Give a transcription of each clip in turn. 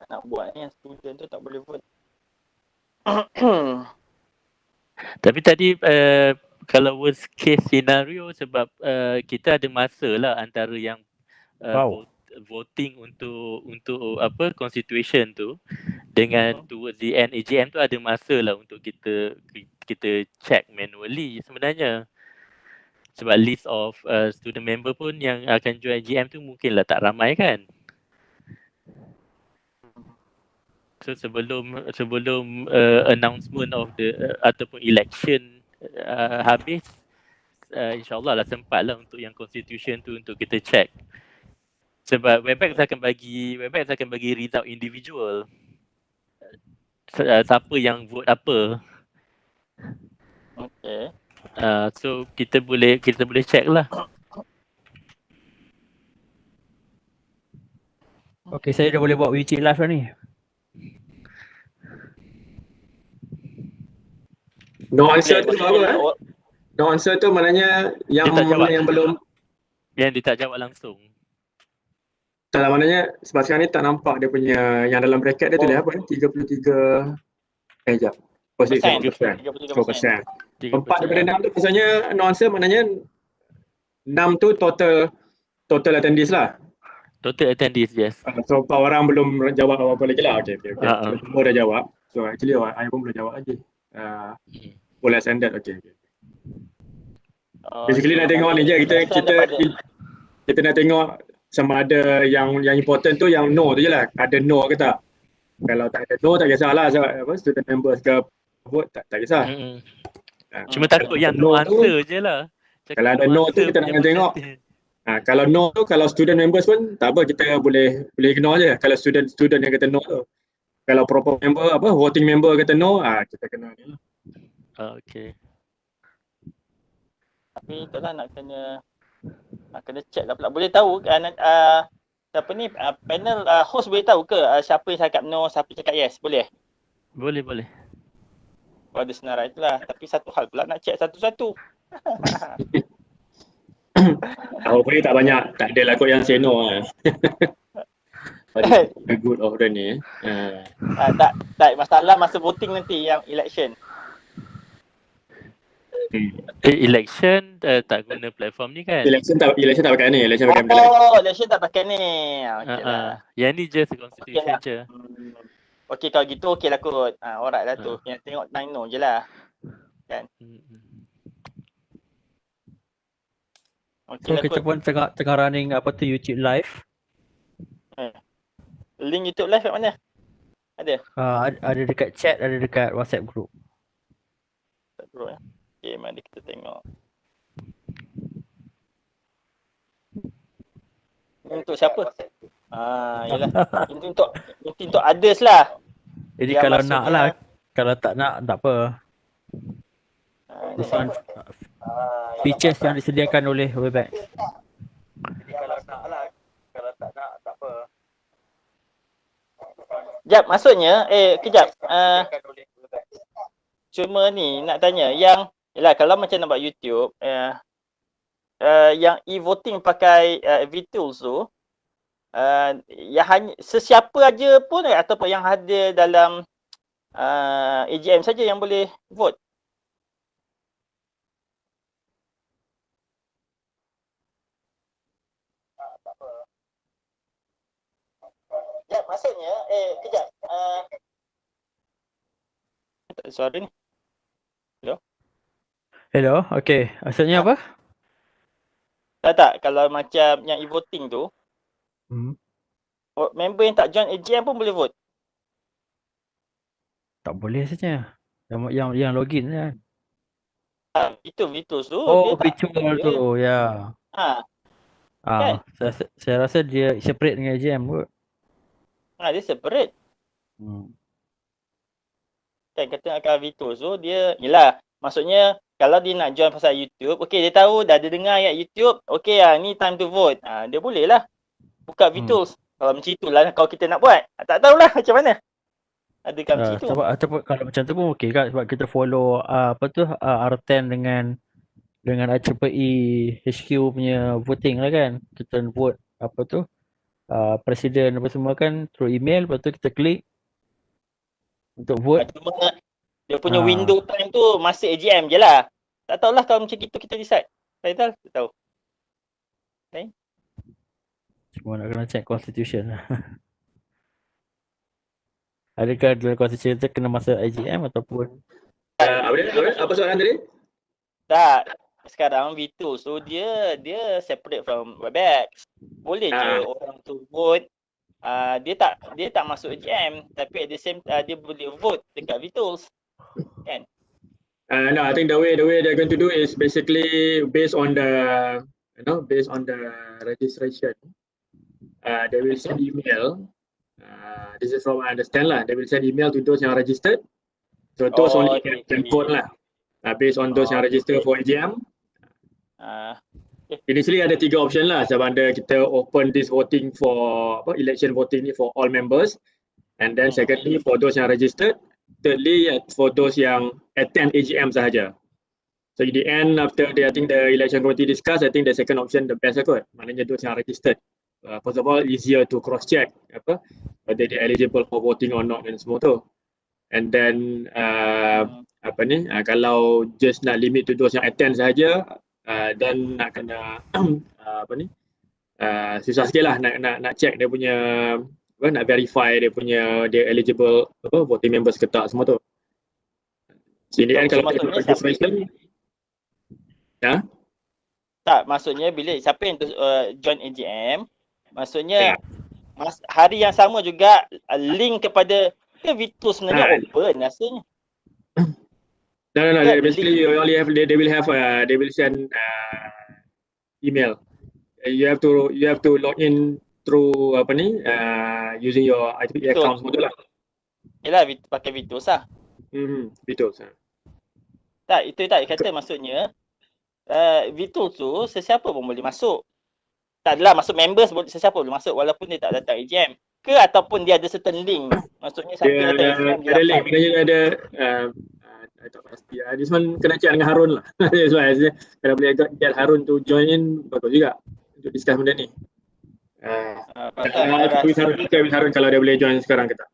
nak buat ni, yang student tu tak boleh vote. Tapi tadi kalau worst case scenario sebab kita ada masa lah antara yang voting untuk apa constitution tu dengan towards the end AGM tu, ada masa lah untuk kita check manually sebenarnya. Sebab list of student member pun yang akan join AGM tu mungkinlah tak ramai kan. So sebelum announcement of the ataupun election habis, insyaAllah lah sempat lah untuk yang constitution tu untuk kita check. Sebab Webex akan bagi result individual. Siapa yang vote apa. Okay. So kita boleh check lah. Okay, saya dah boleh buat WeChat live dah ni. No answer tu apa? No answer tu maknanya yang belum, yang dia tak jawab langsung. Tak lah, maknanya sebab sekarang ni tak nampak dia punya yang dalam bracket dia tulis apa? 33 sekejap. 10%. 4 daripada 6 tu misalnya no answer, maknanya 6 tu total attendees lah. Total attendees, yes. So 4 orang belum jawab apa-apa lagi lah. Okay. Semua dah jawab. So actually I pun belum jawab lagi. Boleh standard, okay. Basically nak tengok ni je, kita nak tengok sama ada yang important tu yang no tu je lah. Ada no ke tak? Kalau tak ada no tak kisahlah, student members ke vote tak kisah. Cuma takut yang no answer je lah. Kalau ada no tu kita nak tengok. Kalau no tu, kalau student members pun tak apa, kita boleh ignore je. Kalau student yang kata no tu. Kalau proper member voting member kata no, kita kena ni lah. Okay. Tapi itulah nak kena check lah pula. Boleh tahu siapa ni panel host boleh tahu ke siapa yang cakap no, siapa cakap yes? Boleh? Boleh. Ada senarai itulah. Tapi satu hal pula nak check satu-satu. Hopefully tak banyak, tak ada lah kot yang say no lah. Good of the ni. Tak masalah masa voting nanti yang election. Election tak guna platform ni kan? Election tak pakai ni. Election pakai election tak pakai ni. Okay lah. Yang ni just constitution je. Okay, kalau gitu okey lah kot. Alright lah tu. Yang tengok 9 no je lah. Kan? Okay, so kita pun tengah running YouTube live. Link YouTube live kat mana? Ada? Ada dekat chat, ada dekat WhatsApp group. WhatsApp group ya. Okay, mari kita tengok. Untuk siapa? Yalah. Ini untuk others lah. Jadi kalau nak lah, kalau tak nak tak apa. This one features yang disediakan oleh Webex. Jadi kalau nak lah, kalau tak nak tak apa. Kejap, maksudnya kejap. Cuma ni nak tanya yang yalah, kalau macam nak buat YouTube yang e-voting pakai vTools tu yang hanya sesiapa aja pun ataupun yang ada dalam AGM saja yang boleh vote. Ya, maksudnya kejap. Tak ada suara ni. Hello, okay. Maksudnya apa? Tak. Kalau macam yang e-voting tu, member yang tak join AGM pun boleh vote? Tak boleh saja. Yang login kan. Itu vTools tu. Oh, virtual tu, ya. Kan? Saya rasa dia separate dengan AGM kot. Dia separate. Kan kata akan vTools tu, dia, yelah, maksudnya kalau dia nak join pasal YouTube, okay, dia tahu dah ada dengar kat YouTube, okay lah, ni time to vote. Dia boleh lah buka vTools. Kalau macam itulah kalau kita nak buat. Tak tahulah macam mana. Adakah macam itu? Ataupun kalau macam tu pun okey kan, sebab kita follow R10 dengan IEEE HQ punya voting lah kan. Kita vote presiden apa semua kan through email, lepas tu kita klik untuk vote. Cuma dia punya Ah. window time tu masih AGM je lah. Tak tahulah kalau macam itu kita decide. Faizal, tak tahu. Cuma nak kena check constitution lah. Adakah dalam constitution tu kena masa IGM ataupun Apa soalan tadi? Tak. Sekarang V2 so dia separate from WebEx. Boleh je orang tu vote. Dia tak masuk AGM tapi at the same dia boleh vote dekat V-Tools. Kan? No, I think the way they're going to do is basically based on the registration. They will send email. This is from what I understand lah. They will send email to those yang registered. So those only can vote lah. Based on those yang register for AGM. Initially ada 3 option lah. Sebab ada kita open this voting for election voting ni for all members. And then secondly for those yang registered. Thirdly for those yang attend AGM sahaja. So in the end after I think the election committee discuss, I think the second option the best kot. Maknanya those yang registered. First of all easier to cross check whether they eligible for voting or not dan semua tu. And then kalau just nak limit to those yang attend sahaja, then nak kena susah sikit lah nak check dia punya nak verify dia punya eligible voting members ke tak semua tu. So in the end kalau kita registration tak, maksudnya bila siapa yang join AGM, maksudnya hari yang sama juga link kepada V2 sebenarnya open rasanya. No. Basically, you only have they will send email. You have to log in through using your IEEE account semua tu lah. Yalah, pakai V2 lah. Betul. Tak, itu tak kata maksudnya V2 tu sesiapa pun boleh masuk. Tak adalah masuk members sesiapa boleh masuk walaupun dia tak datang AGM. Ke ataupun dia ada certain link. Maksudnya siapa yang datang AGM dia ada link. Maknanya ada tak pasti. This one kena check dengan Harun lah. That's why kalau boleh get Harun to join in bagus juga untuk discuss benda ni. Harun kalau dia boleh join sekarang ke tak.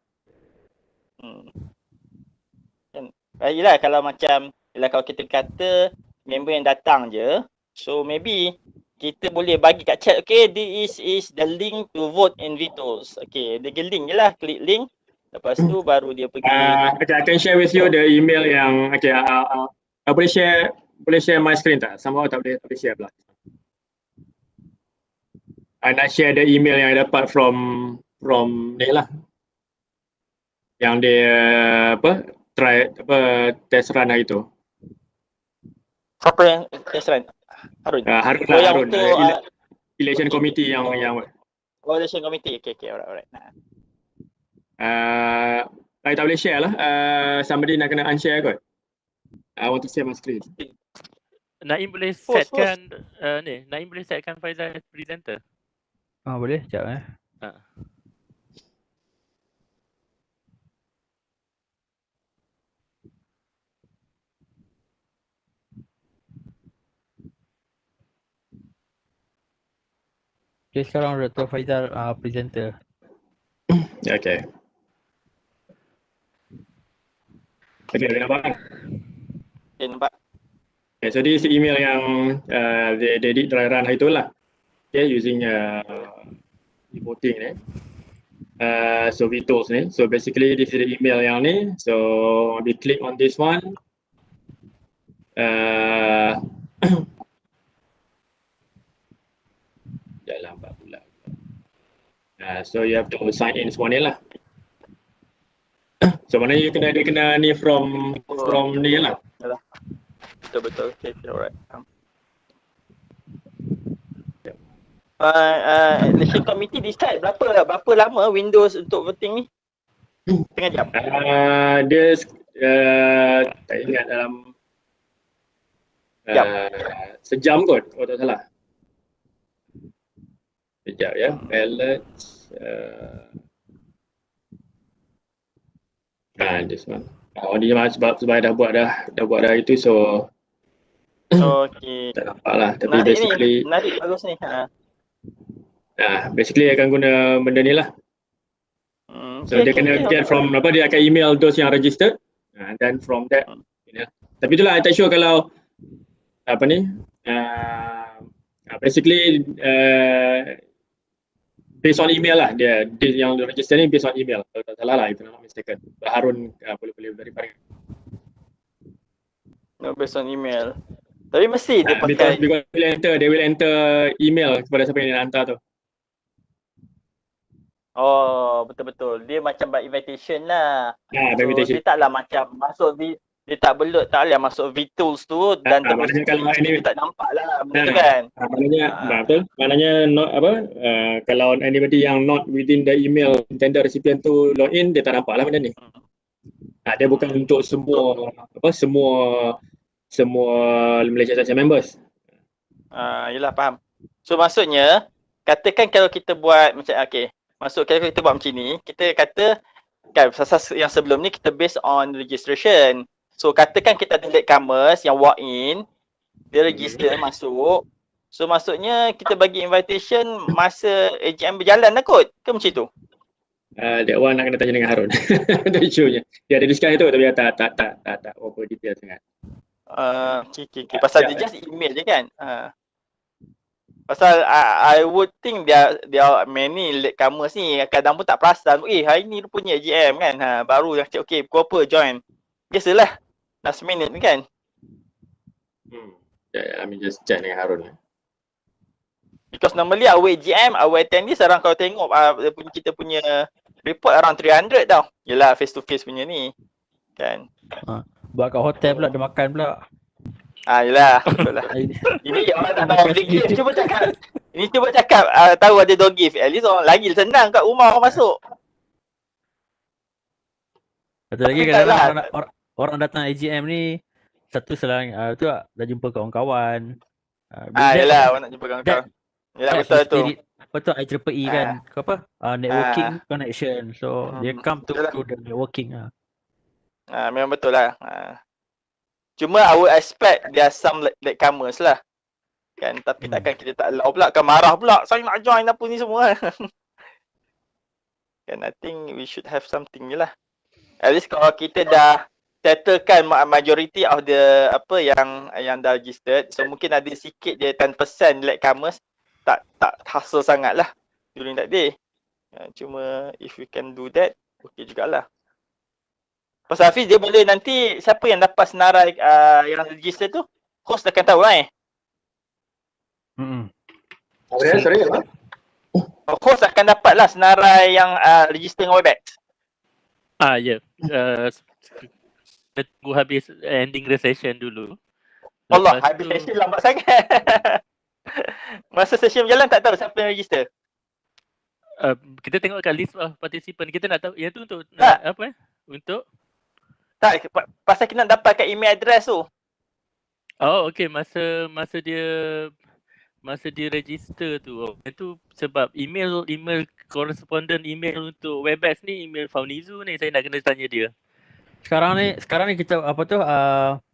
Yelah kalau macam kalau kita kata member yang datang je, so maybe kita boleh bagi kat chat, okay, this is the link to vote in V2s. Okay, dia link je lah, klik link. Lepas tu baru dia pergi. Okay, I can share with you the email yang, okay, boleh share my screen tak? Somehow tak boleh share pula. I nak share the email yang I dapat from ni lah. Yang dia test run hari tu. Siapa yang test run? Harun. Harun. Election committee yang election committee. Okay, alright. I tak boleh share lah. Somebody nak kena unshare kot. I want to share my screen. Naim boleh setkan Naim boleh setkan Faizal as presenter. Boleh, sekejap Okay, sekarang Dr. Faizal presenter. Okay, nampak kan? Okay, nampak. Okay, so this email yang they did dry run hari tu lah. Okay, using voting ni. So V-Tools ni. So basically this is the email yang ni. So we click on this one. Dah lambat pula. So you have to sign in semua ni lah. So mana you kena ni from ni lah. Betul. Okay, alright. Election committee decide berapa lama Windows untuk voting ni? Setengah jam? Dia tak ingat dalam sejam kot kalau tak salah. Sekejap ya, ballot this one. Ni sebab dah buat dah itu so okay. Tak nampak lah, tapi basically menarik bagus ni. Basically akan guna benda ni lah. So dia kena get from dia akan email those yang registered, and then from that, tapi itulah I tak sure kalau basically based on email lah, dia yang register ni based on email, kalau tak salah lah, if I'm not mistaken. Harun boleh verify. No, based on email. Tapi mesti dia pakai because they will enter email kepada siapa yang dia nak hantar tu. Oh, betul-betul. Dia macam by invitation lah. So, invitation. dia taklah macam masuk dia tak belut, taklah masuk VTools tu dan terus kalau dia tak nampak lah benda tu kan. Betul. Maknanya kalau anybody yang not within the email intended recipient tu login, dia tak nampak lah benda ni. Dia bukan untuk semua Malaysia Saja members. Yelah, faham. So maksudnya katakan kalau kita buat macam kalau kita buat macam ni, kita kata kan yang sebelum ni kita based on registration. So katakan kita ada latecomers yang walk in, dia register masuk. So maksudnya kita bagi invitation masa AGM berjalan lah kot. Ke macam tu? That one nak kena tanya dengan Harun. Itu isunya. Dia ada discuss itu tapi tak over detail sangat. Okay. Pasal dia just email je kan. Pasal I would think there are many latecomers ni kadang pun tak perasan. Hari ni rupanya AGM kan. Baru dah cakap pukul apa join. Biasalah. Last minute ni kan. I mean just check dengan Harun. Because normally our AGM, our attendees sekarang kalau tengok kita punya report around 300 tau. Yelah face to face punya ni. Kan. Buat kat hotel pula, dia makan pula. Yelah, betul lah. Ini orang tak tahu free gift, cuba cakap tahu ada door gift. At least orang lagi senang kat rumah orang masuk. Satu lagi kadang-kadang orang datang AGM ni, satu selang tu dah jumpa kawan-kawan. Yelah, orang nak jumpa kawan-kawan. Yelah, betul tu. Betul IEEE kan, networking connection. So dia come to the networking lah. Memang betul lah. Cuma I would expect there are some latecomers lah. Kan, tapi takkan kita tak allow pula, kan marah pula. Saya nak join apa ni semua. Kan, I think we should have something je lah. At least kalau kita dah settlekan majority of the yang dah registered. So mungkin ada sikit je 10% latecomers. Tak hassle sangat lah during that day. Cuma if we can do that, okay jugalah. Pasal Hafiz dia boleh nanti siapa yang dapat senarai yang register tu, host akan tahu lah Sorry apa? Host akan dapat lah senarai yang register dengan Webex. Ya. Tunggu habis ending the session dulu. Allah, habis session lambat sangat. Masa session berjalan tak tahu siapa yang register. Kita tengok kat list participant, kita nak tahu yang tu untuk untuk tak, pasal kita nak dapat kat email address tu. Okay, masa dia register tu. Itu sebab email correspondent email untuk Webex ni email Faunizu ni, saya nak kena tanya dia. Sekarang ni kita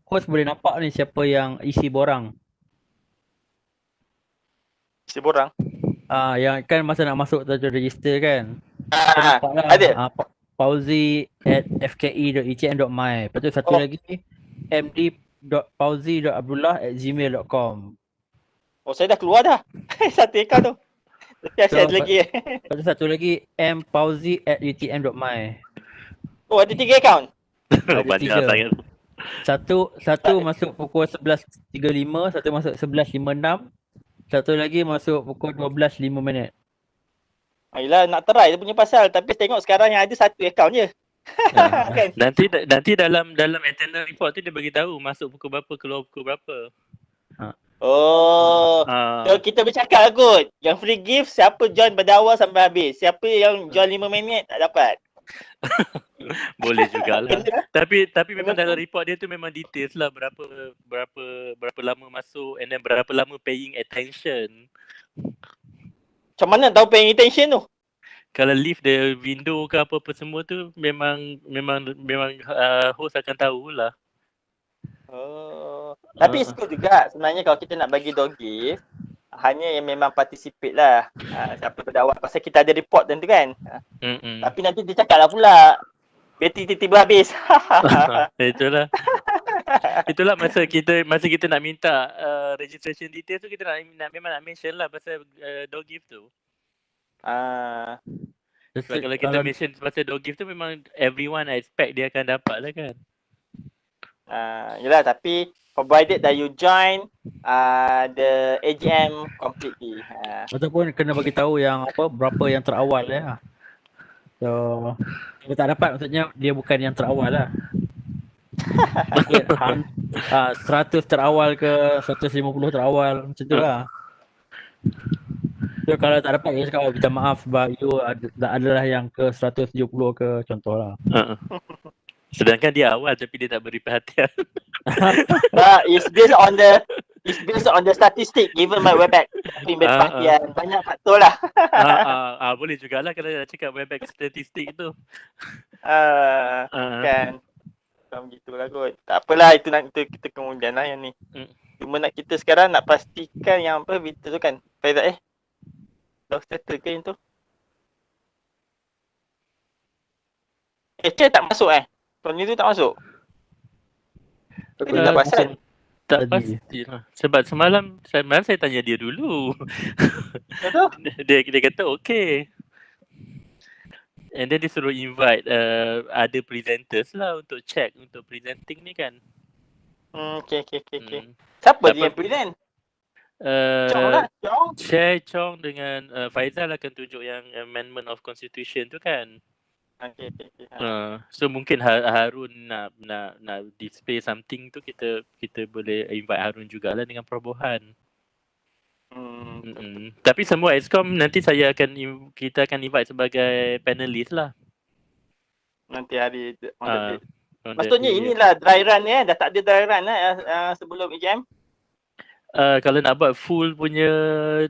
host boleh nampak ni siapa yang isi borang. Isi borang? Yang kan masa nak masuk tu register kan. Ada. pauzi@fki.ecm.my. Lepas tu satu lagi md.pauzi.abdullah@gmail.com. Saya dah keluar dah. Satu account tu. Saya ada lagi. Lepas tu satu lagi mpauzi@utm.my. Ada 3 account? Banyak sangat. Satu masuk pukul 11.35, satu masuk 11.56, satu lagi masuk pukul 12.05. Yelah, nak try dia punya pasal. Tapi tengok sekarang yang ada satu account je. Kan? Nanti dalam attendance report tu dia bagi tahu masuk pukul berapa, keluar pukul berapa. So kita bercakap kot. Yang free gift siapa join pada awal sampai habis. Siapa yang join 5 minit tak dapat. Boleh jugalah. Tapi memang dalam report dia tu memang details lah berapa lama masuk and then berapa lama paying attention. Macam mana tahu paying attention tu? Kalau leave the window ke apa semua tu memang host akan tahulah. Tapi it's good juga sebenarnya kalau kita nak bagi door gift. hanya yang memang participate lah. Siapa berdawat pasal kita ada report tentu kan. Tapi nanti dia cakap lah pula bateri tiba-tiba habis. Itulah masa kita nak minta registration details tu, kita memang nak mention lah pasal door gift tu. Sebab kalau kita mention pasal door gift tu, memang everyone expect dia akan dapat lah kan. Yelah, tapi provided that you join the AGM completely. Ataupun kena bagi tahu yang berapa yang terawal ya. So kalau tak dapat, maksudnya dia bukan yang terawal lah. 100 terawal ke 150 terawal macam tu lah. So kalau tak dapat, dia cakap minta maaf sebab you adalah yang ke 170 ke contoh lah. Sedangkan dia awal tapi dia tak beri perhatian. It's based on the statistic given by Webex. Tapi beri perhatian, banyak faktor lah. Boleh jugalah kalau nak cakap Webex statistik tu. Kan. Macam gitulah kot. Tak apalah, itu kita kemudian lah yang ni. Cuma nak kita sekarang nak pastikan yang Vita tu kan. Faizat dah settle ke yang tu? Cek tak masuk Tony tu tak masuk? Dia tak pasal. Tak pasti lah. Sebab semalam saya tanya dia dulu. dia kata okay. And then dia suruh invite ada presenters lah untuk check untuk presenting ni kan. Okay. Siapa dia yang present? Chong lah. Chong dengan Faizal akan tunjuk yang amendment of constitution tu kan. Okay. So mungkin Harun nak display something tu, kita boleh invite Harun jugalah dengan perobohan. Tapi semua Excom nanti kita akan invite sebagai panelis lah. Nanti hari maksudnya inilah dry run dah tak ada dry run sebelum EGM. Kalau nak buat full punya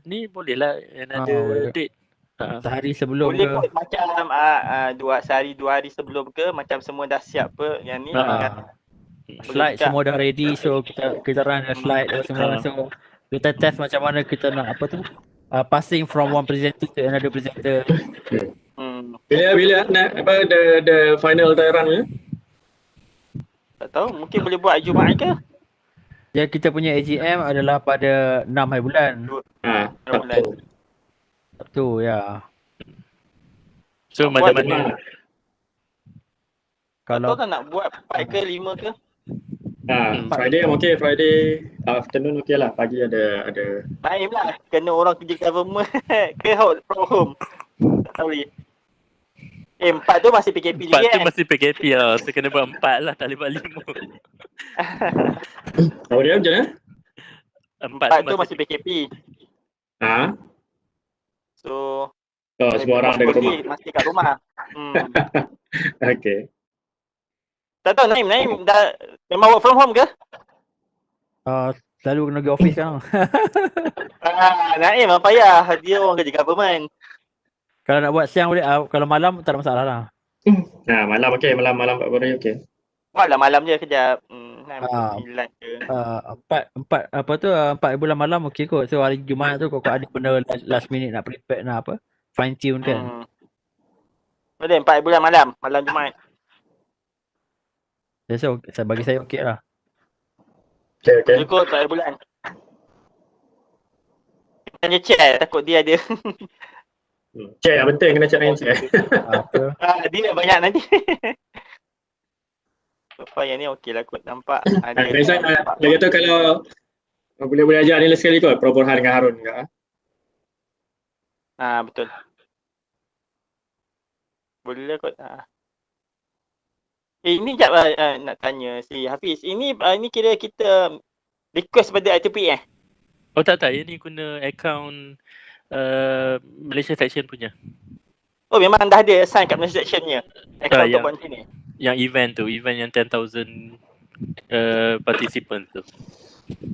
ni boleh lah ada date. Sehari sebelum boleh ke? Macam sehari 2 hari sebelum ke, macam semua dah siap yang ni. Slide semua dah ready, so kita run the slide semua. So kita test macam mana kita nak passing from one presenter to another presenter. Bila nak the final dry run ni? Tak tahu, mungkin boleh buat Jumaat ke? Ya, kita punya AGM adalah pada 6 hari bulan. 6 bulan. Sabtu ya. So macam mana? Kalau tak nak buat 4 ke 5 ke? Friday okay, Friday afternoon okay lah, pagi ada. Naim lah, kena orang kerja government ke from home. Tak tahu ni. 4 tu masih PKP lagi 4 tu masih PKP lah, so kena buat 4 lah, tak boleh buat 5. Tahu dia macam mana? 4 tu masih PKP. So semua orang ada kat rumah. Masih kat rumah. Okay. Tak tahu Naim dah memang work from home ke? Selalu kena pergi office sekarang. Naim apa payah, dia orang kerja government. Kalau nak buat siang boleh, kalau malam tak ada masalah lah. Malam okey, malam baru okey. Malam je kejap. 9 ke. 4 bulan malam okey kot. So hari Jumaat tu kau ada benda last minute nak prepare, nak fine tune kan. Boleh 4 bulan malam Jumaat. So bagi saya okey lah. Okay. Cukup 4 bulan. Tanya Cik, takut dia ada. Cik yang penting, kena cek dengan Cik. Dia banyak nanti. So yang ni okey lah kot, nampak. Lagi tu kalau boleh ajak ni sekali kot, perobohan dengan Harun ke? Betul. Boleh lah kot. Ini sekejap nak tanya si Hafiz. Ini kira kita request pada ITP Oh tak, ini guna akaun Malaysia Section punya. Oh memang dah ada assign kat Malaysia Section-nya akaun untuk buat sini. Yang event yang 10,000 participants tu.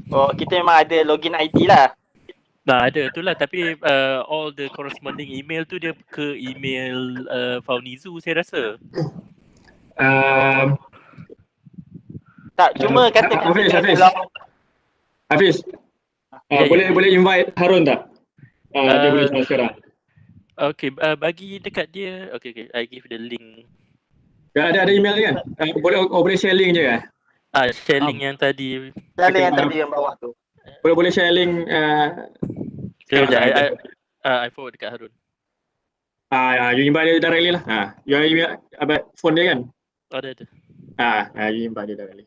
Oh kita memang ada login ID lah. Ada tu lah, tapi all the corresponding email tu dia ke email Faunizu saya rasa. Tak, cuma kata Hafiz. Boleh invite Harun tak? Dia boleh join sekarang. Okay, bagi dekat dia. Okay, I give the link. Ada email kan? Boleh share link je kan? Share link yang tadi. Ada yang tadi yang bawah tu. Boleh share link Sekejap, I forward dekat Harun. You invite dia directly lah. You email phone dia kan? Ada. You invite dia directly.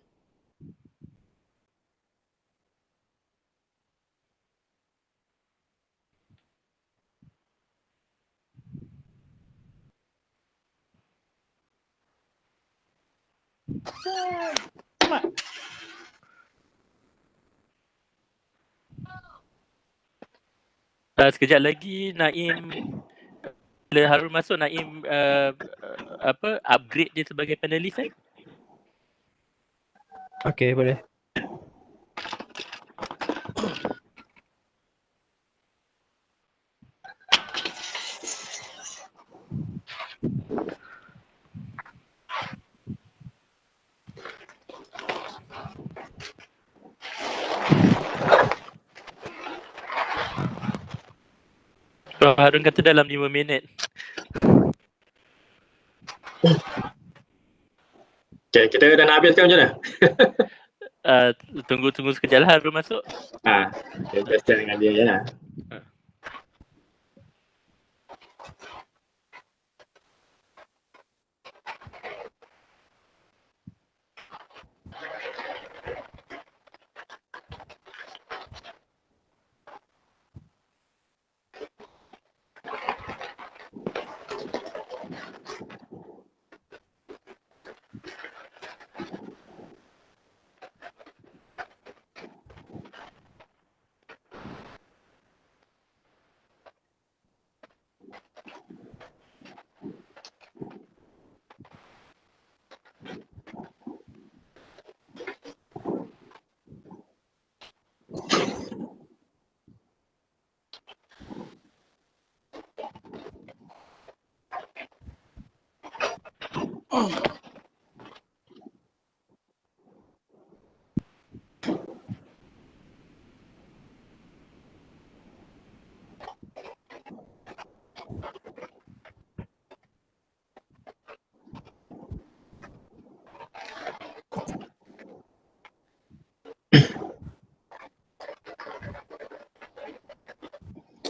Sekejap lagi Naim, bila Harun masuk, Naim upgrade dia sebagai panelis kan? Okay, boleh. Harun kata dalam 5 minit. Okay, kita dah nak habis kan macam mana? Tunggu sekejap lah Harun masuk. Kita share dengan dia je lah.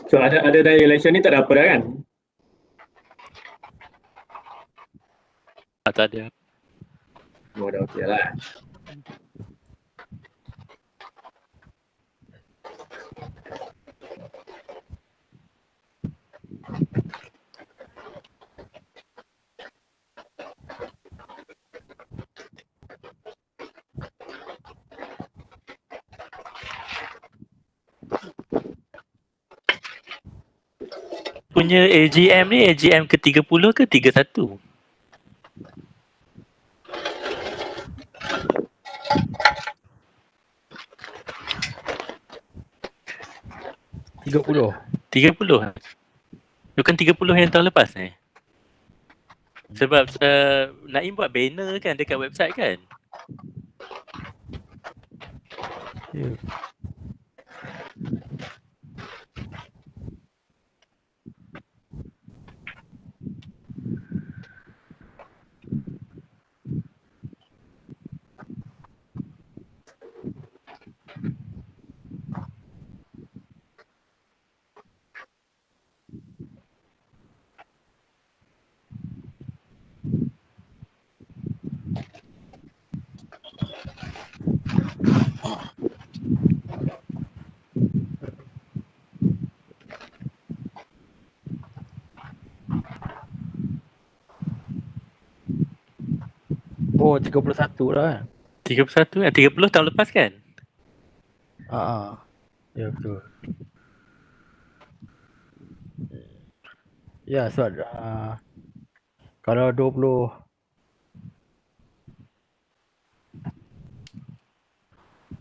So ada dari election ni tak ada apa dah kan? Tak ada. Dah okey lah. Punya AGM ni AGM ke-30 ke 31? Bukan 30 yang tahun lepas ni? Sebab Naim buat banner kan dekat website kan? Oh, 31 lah kan? 31 kan? 30 tahun lepas kan? Ya, betul. Ya, sebab kalau 26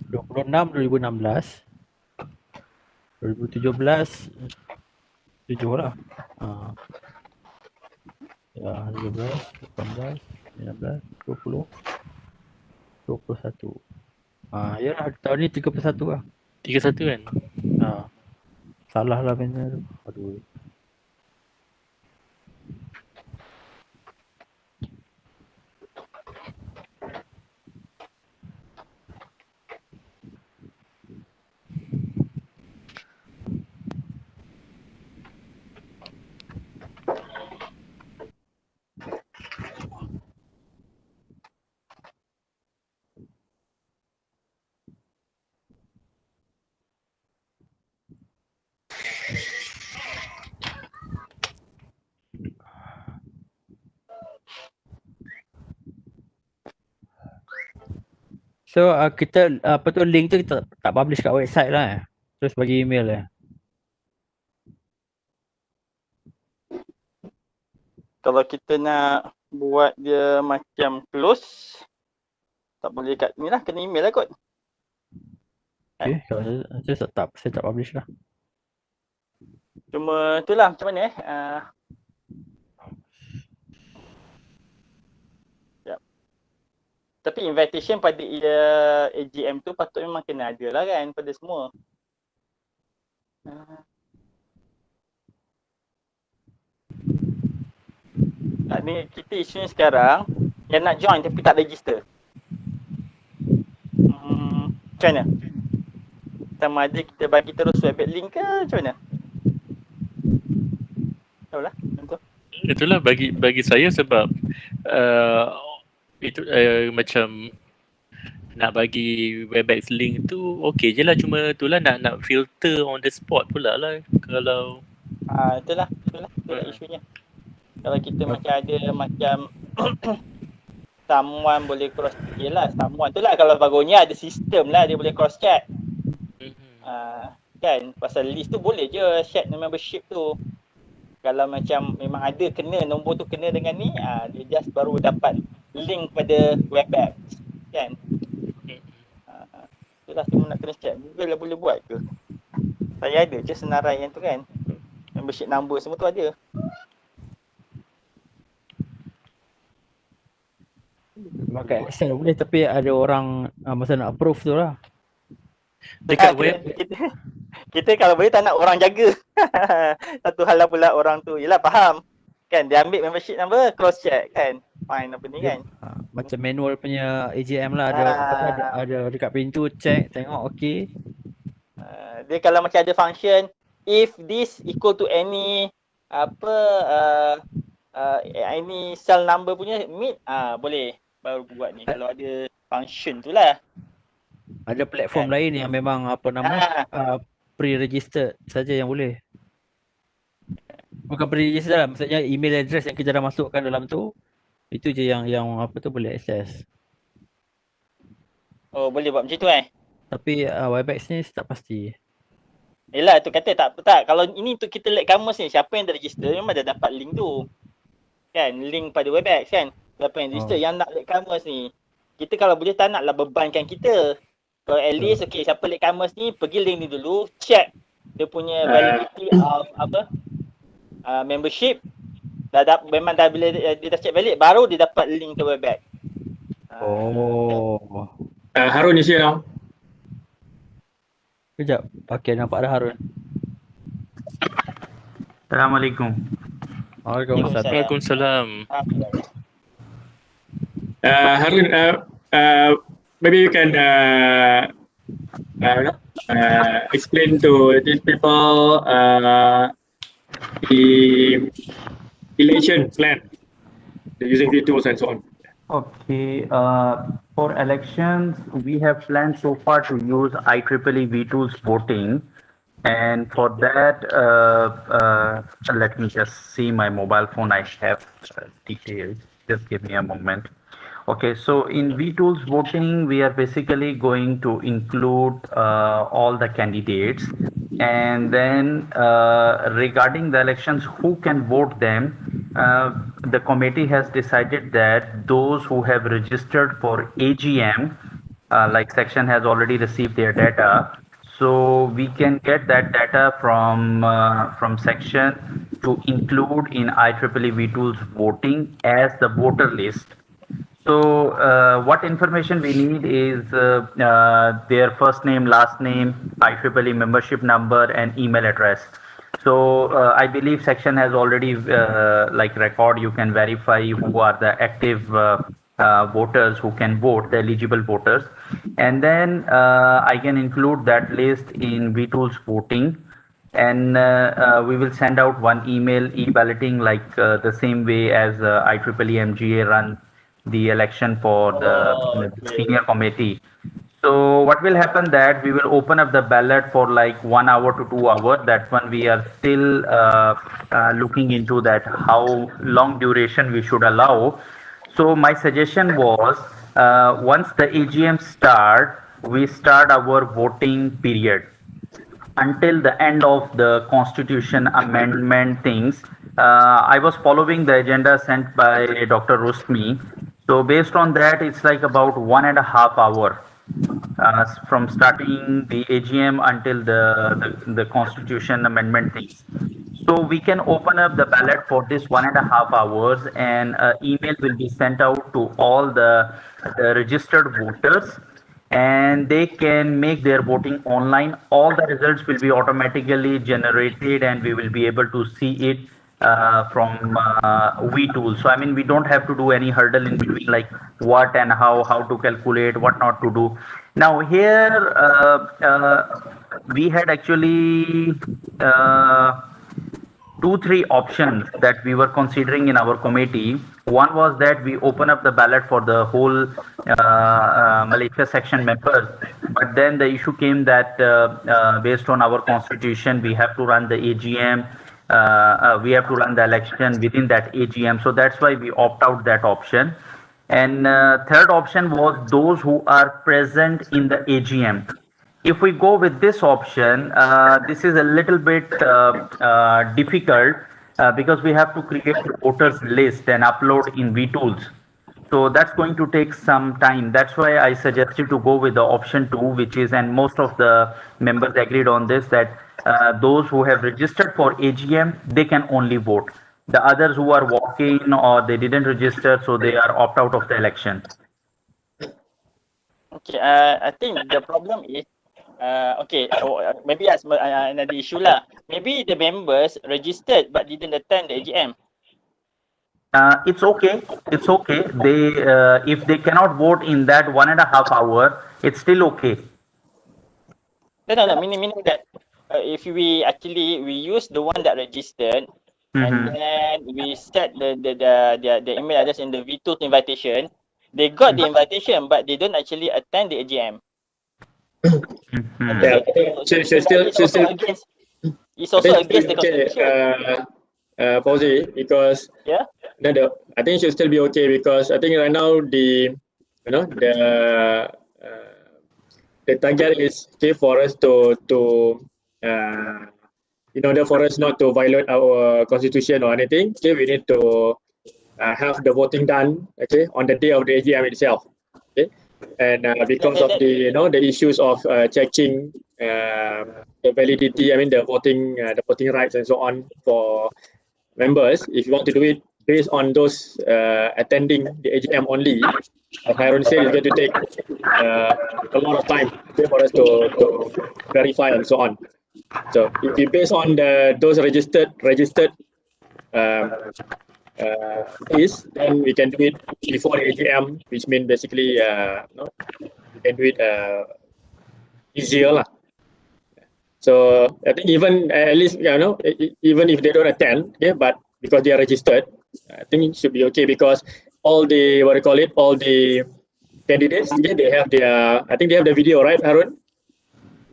2016 2017 7 lah. Ya, 17, 18, 19, 20, 21. Ya lah, tahun ni 31 lah. 31 kan? Salah lah banner tu. Aduh. So kita apa tu link tu kita tak publish kat website lah Terus bagi email Kalau kita nak buat dia macam close, tak boleh kat ni lah, kena email lah kot. Okay, kalau saya tak publish lah. Cuma itulah macam mana Tapi invitation pada AGM tu patut memang kena ada lah kan pada semua. Ni kita isunya sekarang yang nak join tapi tak register. Macam mana? Sama ada kita bagi terus website link ke macam mana? Tahulah. Itulah bagi saya sebab itu macam nak bagi Webex link tu okey je lah, cuma itulah nak filter on the spot pula lah kalau itulah isunya. Kalau kita macam ada macam someone boleh cross someone tu lah, kalau bagunya ada sistem lah dia boleh cross check. Kan pasal list tu boleh je share membership tu. Kalau macam memang ada kena nombor tu kena dengan ni, dia just baru dapat link pada Webex kan. Itulah semua nak kena check. Google lah boleh buat ke? Saya ada je senarai yang tu kan. Membership number semua tu ada. Pakai Excel boleh tapi ada orang masa nak approve tu lah. Dekat web kita kalau boleh tak nak orang jaga. Satu hal lah pula orang tu yelah faham. Kan dia ambil membership number cross check kan. Fine apa ni kan. Macam manual punya AGM lah ada dekat pintu check tengok okey. Dia kalau macam ada function if this equal to any any cell number punya meet boleh baru buat ni kalau ada function tu lah. Ada platform lain yang memang pre-registered saja yang boleh. Bukan pre-registered lah, maksudnya email address yang kita dah masukkan dalam tu itu je yang boleh access. Oh boleh buat macam tu Tapi Webex ni tak pasti. Yelah tu kata tak. Kalau ini untuk kita let kamus ni, siapa yang dah register memang dah dapat link tu. Kan, link pada Webex kan. Siapa yang register yang nak let kamus ni. Kita kalau boleh tak naklah bebankan kita. Kalau at least siapa let kamus ni pergi link ni dulu, check dia punya validity of membership. Memang dah bila dia dah check valid baru dia dapat link ke Webex. Harun isi now. Kejap. Okay, nampak dah Harun. Assalamualaikum. Waalaikumsalam. Harun, maybe you can explain to these people the election plan using the tools and so on. Okay, for elections, we have planned so far to use IEEE V2's voting. And for that, let me just see my mobile phone. I have details. Just give me a moment. Okay, so in V-Tools voting, we are basically going to include all the candidates. And then regarding the elections, who can vote them? The committee has decided that those who have registered for AGM, like section has already received their data. So we can get that data from section to include in IEEE V2's voting as the voter list. So what information we need is their first name, last name, IEEE membership number, and email address. So I believe section has already like record. You can verify who are the active voters who can vote, the eligible voters, and then I can include that list in VTools voting, and we will send out one email e-balloting like the same way as IEEE MGA run the election for the senior committee. So what will happen that we will open up the ballot for like 1 hour to 2 hours. That one we are still looking into that how long duration we should allow. So my suggestion was once the AGM start, we start our voting period until the end of the constitution amendment things. I was following the agenda sent by Dr. Rusmi. So based on that, it's like about 1.5 hours from starting the AGM until the constitution amendment things. So we can open up the ballot for this 1.5 hours, and email will be sent out to all the registered voters, and they can make their voting online. All the results will be automatically generated, and we will be able to see it from VTools. So I mean, we don't have to do any hurdle in between, like what and how to calculate, what not to do. Now here we had actually 2-3 options that we were considering in our committee. One was that we open up the ballot for the whole Malaysia section members, but then the issue came that based on our constitution, we have to run the AGM, we have to run the election within that AGM. So that's why we opt out that option. And third option was those who are present in the AGM. If we go with this option, this is a little bit difficult because we have to create a voters list and upload in VTools. So that's going to take some time. That's why I suggested to go with the option 2, which is, and most of the members agreed on this, that those who have registered for AGM, they can only vote. The others who are walk-in or they didn't register, so they are opt out of the election. Okay, I think the problem is, maybe that's another issue lah. Maybe the members registered but didn't attend the AGM. It's okay. It's okay. They if they cannot vote in that 1.5 hours, it's still okay. No. Meaning that if we use the one that registered, and then we set the email address in the VTools invitation, they got the invitation but they don't actually attend the AGM. Yeah, it's also against the constitution. Fauzi, because I think it should still be okay, because I think right now the target is okay for us to in order for us not to violate our constitution or anything. Okay, we need to have the voting done on the day of the AGM itself. Okay, and because of the the issues of checking the validity, I mean the voting rights and so on for members, if you want to do it based on those attending the AGM only, as Harun said, it's going to take a lot of time for us to verify and so on. So if you base on those registered then we can do it before the AGM, which means basically we can do it easier lah. So I think even at least even if they don't attend, but because they are registered, I think it should be okay, because all the all the candidates, they have their, I think they have the video, right, Harun?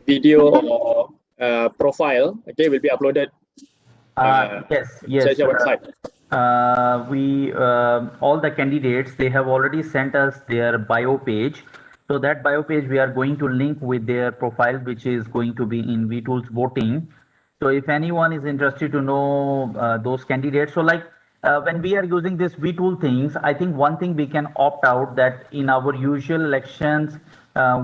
Video or profile, will be uploaded. Yes. Your website. We all the candidates, they have already sent us their bio page. So that bio page we are going to link with their profile, which is going to be in VTools voting. So if anyone is interested to know those candidates, so like when we are using this VTool things, I think one thing we can opt out, that in our usual elections,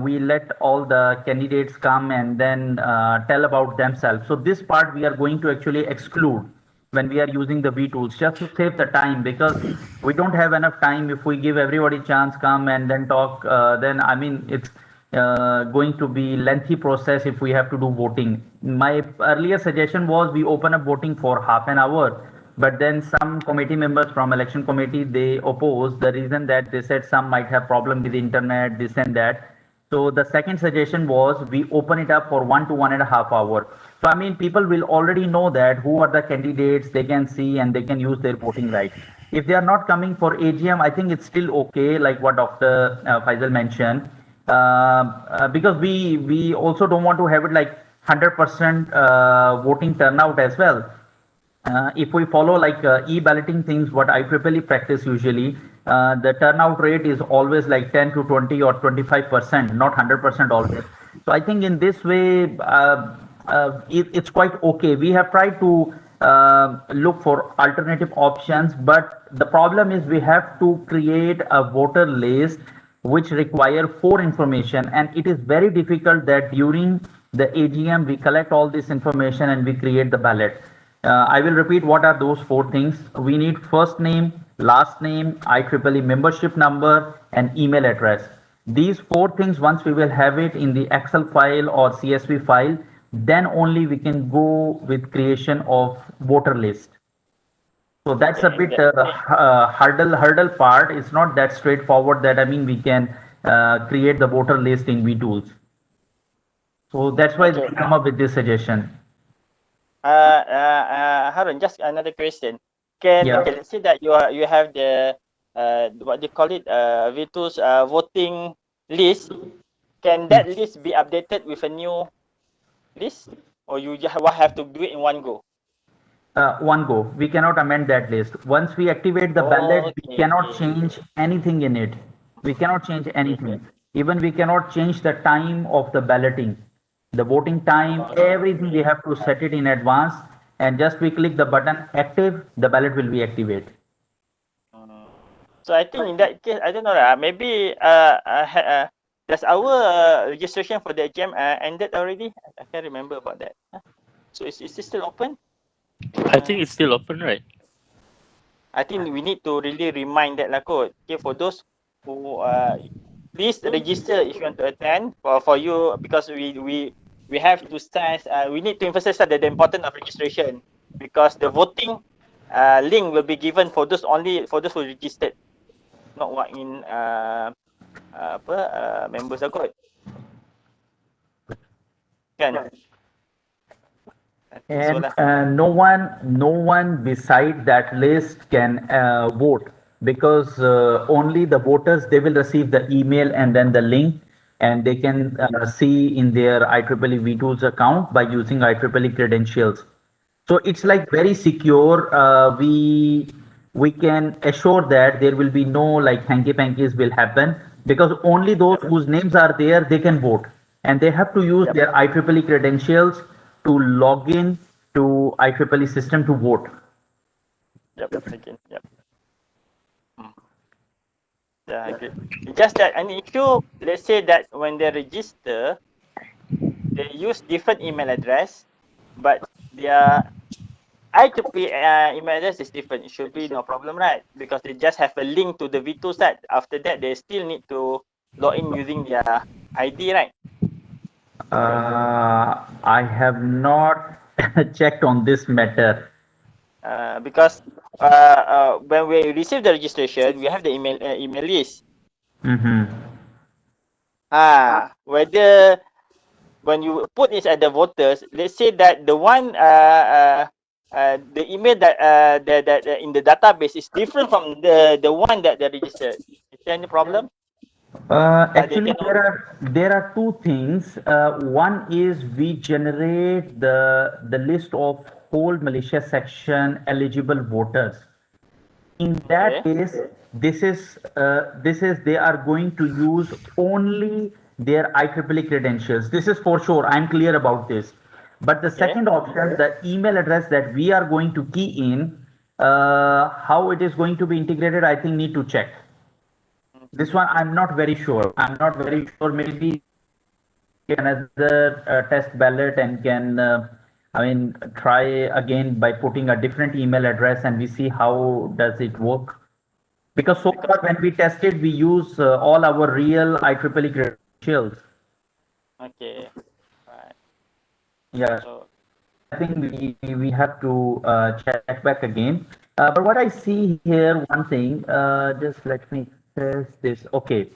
we let all the candidates come and then tell about themselves. So this part we are going to actually exclude. when we are using the V tools, just to save the time, because we don't have enough time. If we give everybody chance, come and then talk, then I mean it's going to be lengthy process if we have to do voting. My earlier suggestion was we open up voting for half an hour, but then some committee members from election committee, they opposed. The reason that they said some might have problem with the internet, this and that. So the second suggestion was we open it up for 1 to 1.5 hours. So I mean, people will already know that who are the candidates, they can see and they can use their voting right. If they are not coming for AGM, I think it's still okay, like what Dr. Faisal mentioned, because we also don't want to have it like 100% voting turnout as well. If we follow like e-balloting things, what IEEE practice usually, the turnout rate is always like 10 to 20 or 25%, not 100% always. So I think in this way, it's quite okay. We have tried to look for alternative options, but the problem is we have to create a voter list which require 4 information, and it is very difficult that during the AGM we collect all this information and we create the ballot. I will repeat what are those 4 things. We need first name, last name, IEEE membership number, and email address. These 4 things, once we will have it in the Excel file or CSV file, then only we can go with creation of voter list. So that's a bit hurdle part. It's not that straightforward that I mean we can create the voter list in vTools. So that's why we come up with this suggestion. Harun, just another question. Okay, let's say that you have the what they call it, vTools voting list. Can that list be updated with a new list, or you just have to do it in one go? One go. We cannot amend that list. Once we activate the ballot, we cannot change anything in it. We cannot change anything. Even we cannot change the time of the balloting. The voting time, everything we have to set it in advance, and just we click the button active, the ballot will be activated. So I think in that case, I don't know, maybe does our registration for the exam ended already? I can't remember about that. So is it still open? I think it's still open, right? I think we need to really remind that lah kot. Okay, for those who please register if you want to attend for you, because we have to start. We need to emphasize that the importance of registration, because the voting link will be given for those who registered, not what in members lah kot. Kan? And no one beside that list can vote, because only the voters, they will receive the email and then the link, and they can see in their IEEE vTools account by using IEEE credentials. So it's like very secure. We can assure that there will be no like hanky pankies will happen, because only those whose names are there, they can vote, and they have to use their IEEE credentials to log in to IEEE system to vote. Yep. Yeah, I agree. Just that an issue, let's say that when they register, they use different email address, but their IEEE email address is different. It should be no problem, right? Because they just have a link to the vTools site. After that, they still need to log in using their ID, right? I have not checked on this matter. Because when we receive the registration, we have the email list. Whether when you put it at the voters, let's say that the one the email that that in the database is different from the one that they registered. Is there any problem? Actually, there are 2 things. One is we generate the list of whole Malaysia section eligible voters. In that case, this is they are going to use only their IEEE credentials. This is for sure. I'm clear about this. But the second option, the email address that we are going to key in, how it is going to be integrated, I think need to check. This one I'm not very sure. Maybe another test ballot and can I mean, try again by putting a different email address and we see how does it work. Because so far when we tested, we use all our real IEEE credentials. Okay. Right. Yeah. So, I think we have to check back again. But what I see here, one thing, just let me test this. Okay.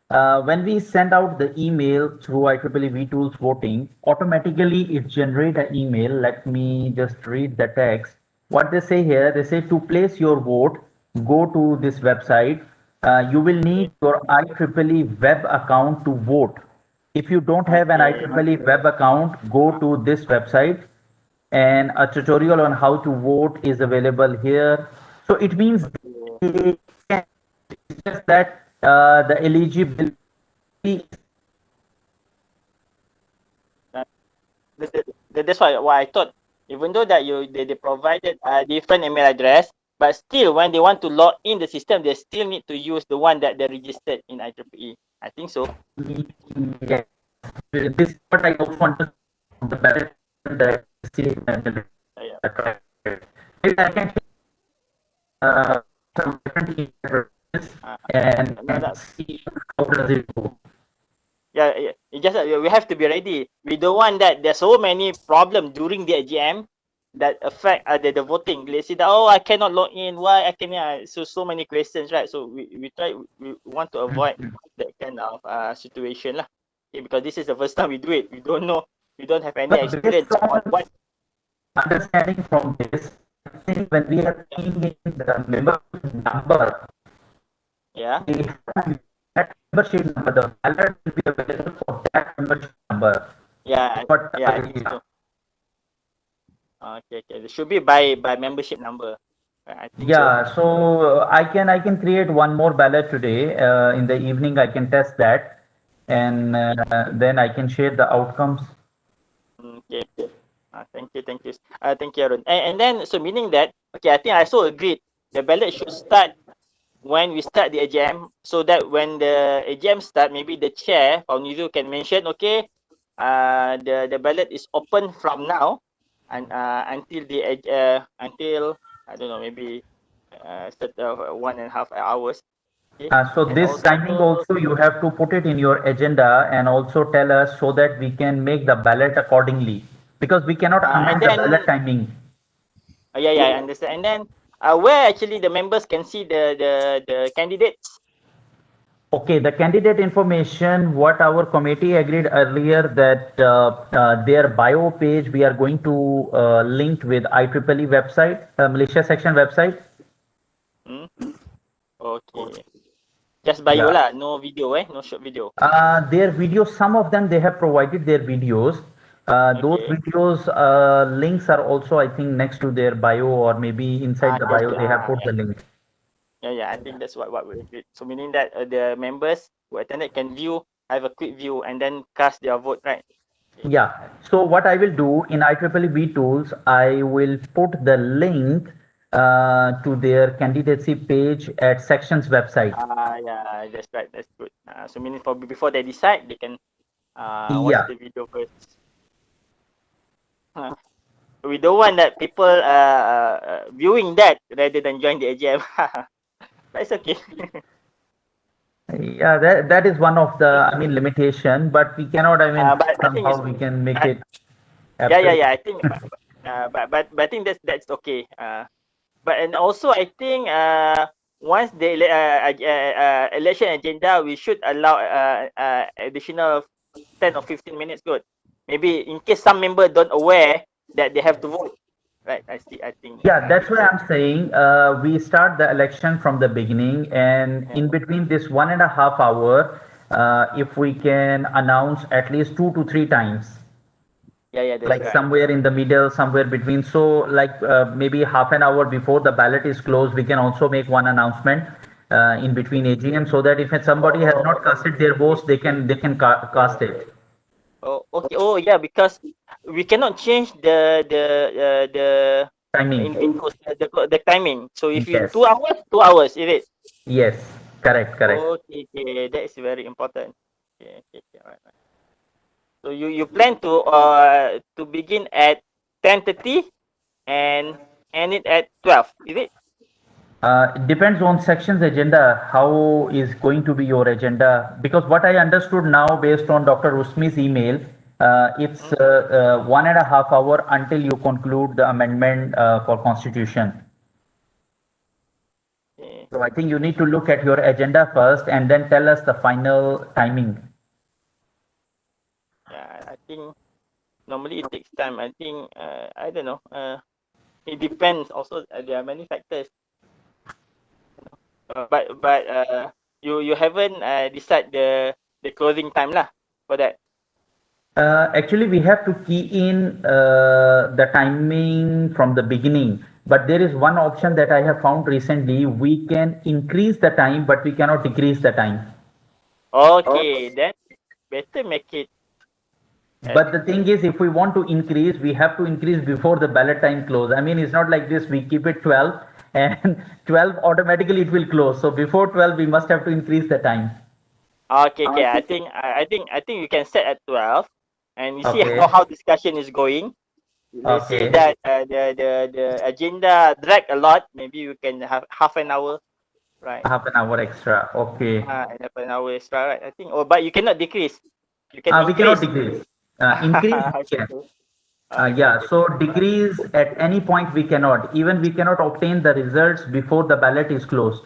When we send out the email through IEEE vTools voting, automatically it generates an email. Let me just read the text. What they say here, they say to place your vote, go to this website. You will need your IEEE web account to vote. If you don't have an okay. IEEE web account, go to this website and a tutorial on how to vote is available here. So it means it's just that the eligibility. That's why I thought, even though that they provided a different email address, but still when they want to log in the system, they still need to use the one that they registered in IEEE. I think so. Yes. This is what I also understand from the parent that Yeah. maybe I can some different email addresses and see how does it go. Yeah, it just we have to be ready. We don't want that there's so many problems during the AGM that affect the voting. Let's say that, oh, I cannot log in. Why I cannot? So many questions, right? So we want to avoid that kind of situation lah. Okay, because this is the first time we do it. We don't know. We don't have any experience on what. Understanding from this, I think when we are seeing in the membership number, Yeah. That membership number, the ballot will be available for that membership number. Yeah. But Yeah. I think so. Okay. It should be by membership number. I think yeah, so I can create one more ballot today. In the evening, I can test that, and then I can share the outcomes. Okay. Thank you. Thank you, Arun. And then, so meaning that, okay, I think I also agreed. The ballot should start when we start the AGM, so that when the AGM start, maybe the chair, Paunizu, can mention, okay, the ballot is open from now and until until I don't know, maybe 1.5 hours. Okay? So this timing also you have to put it in your agenda and also tell us so that we can make the ballot accordingly because we cannot amend the ballot timing. Yeah, I understand. And then where actually the members can see the candidates? Okay, the candidate information, what our committee agreed earlier that their bio page we are going to link with IEEE website, Malaysia section website. Okay. Just bio lah, no video no short video. Their videos, some of them they have provided their videos. Those videos links are also I think next to their bio or maybe inside the bio they have put the link. Yeah, I think that's what we agreed. So meaning that the members who attended can have a quick view and then cast their vote, right? Yeah. So what I will do in IEEE vTools, I will put the link to their candidacy page at sections website. Yeah, that's right. That's good. So meaning before they decide, they can watch the video first. We don't want that people viewing that rather than join the AGM. But it's okay. Yeah, that is one of the limitation, but we cannot. Somehow we can make it. Yeah. I think, but I think that's okay. And also I think once the election agenda, we should allow additional 10 or 15 minutes. Good. Maybe in case some member don't aware that they have to vote. Right. I think. Yeah, that's why I'm saying we start the election from the beginning, and in between this 1.5 hour, if we can announce at least 2 to 3 times. Yeah, that's like right. Somewhere in the middle, somewhere between. So like maybe half an hour before the ballot is closed, we can also make one announcement in between AGM so that if somebody has not casted their votes, they can cast it. Oh, okay. Oh, yeah, because we cannot change the timing. The timing. So if you 2 hours, 2 hours, is it? Yes, correct. Okay, that is very important. Okay, right. So you plan to begin at 10:30 and end it at 12, is it? It depends on section's agenda, how is going to be your agenda. Because what I understood now based on Dr. Rusmi's email, it's 1.5 hours until you conclude the amendment for constitution. Okay. So I think you need to look at your agenda first and then tell us the final timing. Yeah, I think normally it takes time. I think, I don't know. It depends also. There are many factors. But you haven't decide the closing time lah for that. Actually, we have to key in the timing from the beginning. But there is one option that I have found recently. We can increase the time, but we cannot decrease the time. Okay, then better make it. But the thing is, if we want to increase, we have to increase before the ballot time close. I mean, it's not like this. We keep it 12 and 12 automatically it will close. So before 12, we must have to increase the time. Okay. I think you can set at 12, and you see Okay. how discussion is going. Let's say Okay. that the agenda drag a lot. Maybe you can have half an hour, right? Half an hour extra. Okay. And half an hour extra, right? I think. Oh, but you cannot decrease. You can We increase. cannot decrease. Increase, we can. Yeah, so decrease at any point we cannot. Even we cannot obtain the results before the ballot is closed.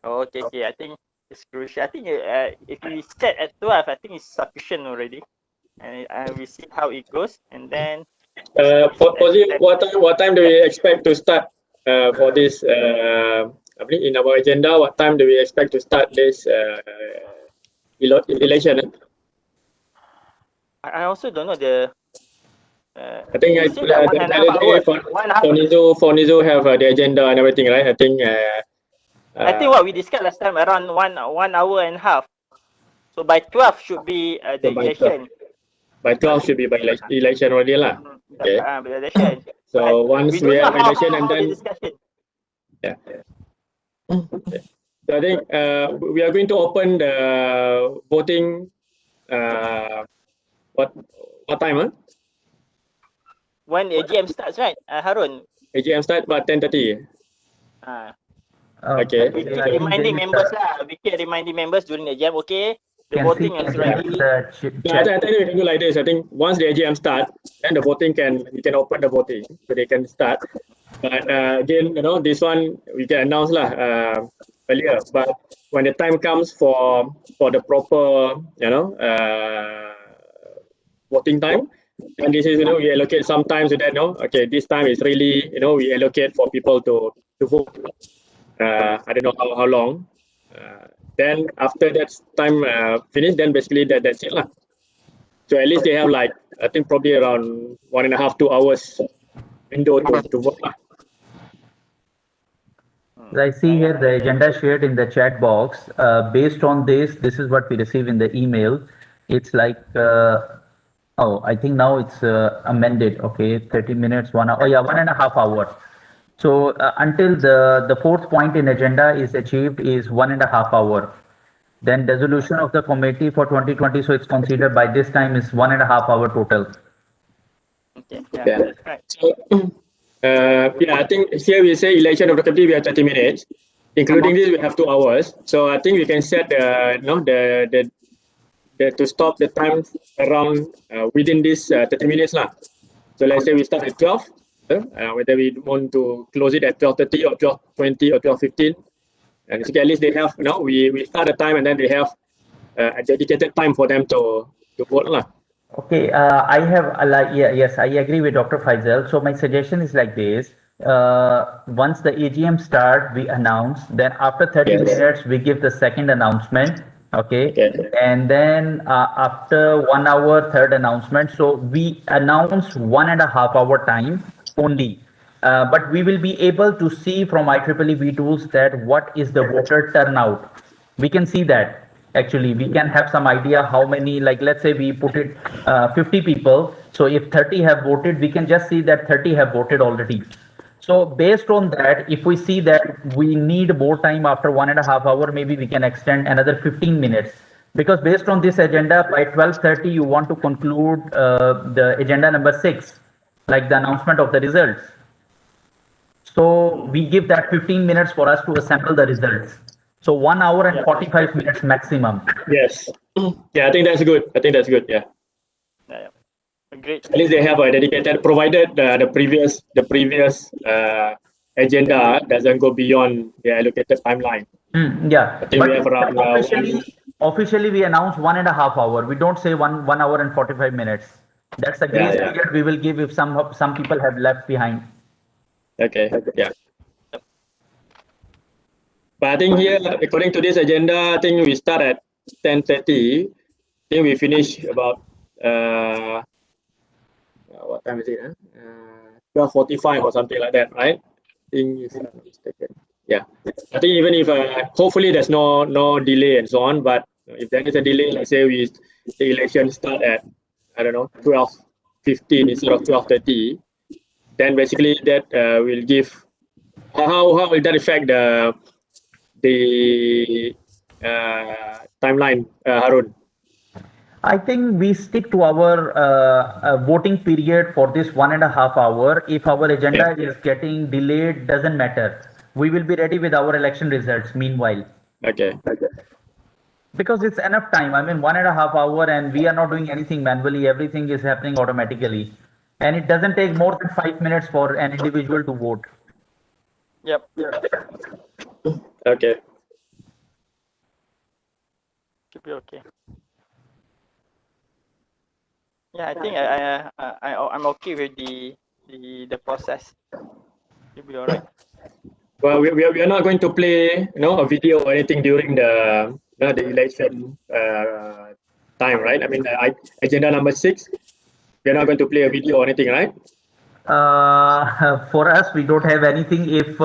Okay. I think it's crucial. I think if we set at 12, I think it's sufficient already, and we see how it goes, and then. What time do we expect to start for this? In our agenda, what time do we expect to start this election? I also don't know the. I think for Nizu have the agenda and everything, right? I think what we discussed last time around 1 hour and a half. So by 12 should be the election. By 12 should be by election already lah. Okay. By election. So once we have election and then discussion. Yeah. Okay. So I think we are going to open the voting. What time? Huh? When the AGM starts, right, Harun? AGM start about 10:30. Okay. We keep reminding members lah. We keep reminding members during the AGM. Okay, the voting is ready. I think we can do like this. I think once the AGM start, then the voting we can open the voting so they can start. But again, this one we can announce lah earlier. But when the time comes for the proper, voting time, and this is we allocate some time so that okay, this time is really we allocate for people to vote. I don't know how long. Then after that time finished, then basically that's it lah. So at least they have like I think probably around 1.5 2 hours window to vote lah. I see here the agenda shared in the chat box. Based on this is what we receive in the email. It's like I think now it's amended. Okay, 30 minutes, 1 hour. Oh yeah, 1.5 hours. So until the fourth point in agenda is achieved is 1.5 hours. Then resolution of the committee for 2020. So it's considered by this time is 1.5 hours total. Okay. Yeah. That's right. So, I think here we say election of the committee we have 30 minutes, including this we have 2 hours. So I think we can set the to stop the time around within this 30 minutes lah. So let's say we start at 12, whether we want to close it at 12:30 or 12:20 or 12:15, and so at least they have we start the time and then they have a dedicated time for them to vote lah. Okay, I have yes, I agree with Dr. Faisal. So my suggestion is like this. Once the AGM start, we announce. Then after 30 minutes, we give the second announcement. Okay. And then after 1 hour, third announcement. So we announce 1.5 hour time only. But we will be able to see from IEEE tools that what is the voter turnout. We can see that. Actually, we can have some idea how many, like let's say we put it 50 people. So if 30 have voted, we can just see that 30 have voted already. So based on that, if we see that we need more time after 1.5 hours, maybe we can extend another 15 minutes. Because based on this agenda, by 12:30, you want to conclude the agenda number 6. like the announcement of the results. So we give that 15 minutes for us to assemble the results. So 1 hour and 45 minutes maximum. Yes. Yeah, I think that's good. I think that's good. Yeah. Yeah. Great. At least they have a dedicated, provided the previous agenda doesn't go beyond the allocated timeline. Yeah, I think but we have around officially we announce 1.5 hours. We don't say 1 hour and 45 minutes. That's the grace period we will give if some people have left behind. Okay. Yeah. But I think here, according to this agenda, I think we start at 10:30. I think we finish about what time is it? 12:45 or something like that, right? I think if I'm not mistaken. Yeah. I think even if hopefully there's no delay and so on, but if there is a delay, let's say the election start at 12:15 instead of 12:30, then basically that will give how will that affect the timeline, Harun? I think we stick to our voting period for this 1.5 hour. If our agenda is getting delayed, doesn't matter. We will be ready with our election results meanwhile. Okay. Because it's enough time. I mean, 1.5 hour and we are not doing anything manually. Everything is happening automatically. And it doesn't take more than 5 minutes for an individual to vote. Yep. Okay. Should be okay. Yeah, I think I'm okay with the process. Should be alright. Well, we are not going to play a video or anything during the election time, right? I mean, agenda number 6. We are not going to play a video or anything, right? For us, we don't have anything. If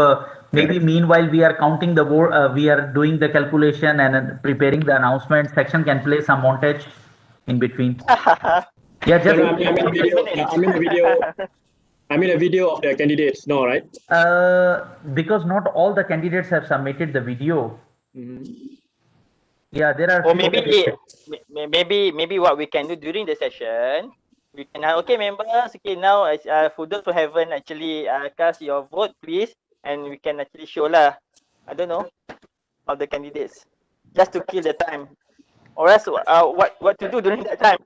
maybe meanwhile we are counting the vote, we are doing the calculation and preparing the announcement section, can play some montage in between. Yeah, just I mean a video of the candidates, no, right? Because not all the candidates have submitted the video. Yeah, there are. Or maybe what we can do during the session, we can okay members, okay now for those who haven't actually cast your vote, please, and we can actually show lah. I don't know, of the candidates, just to kill the time, or else what to do during that time.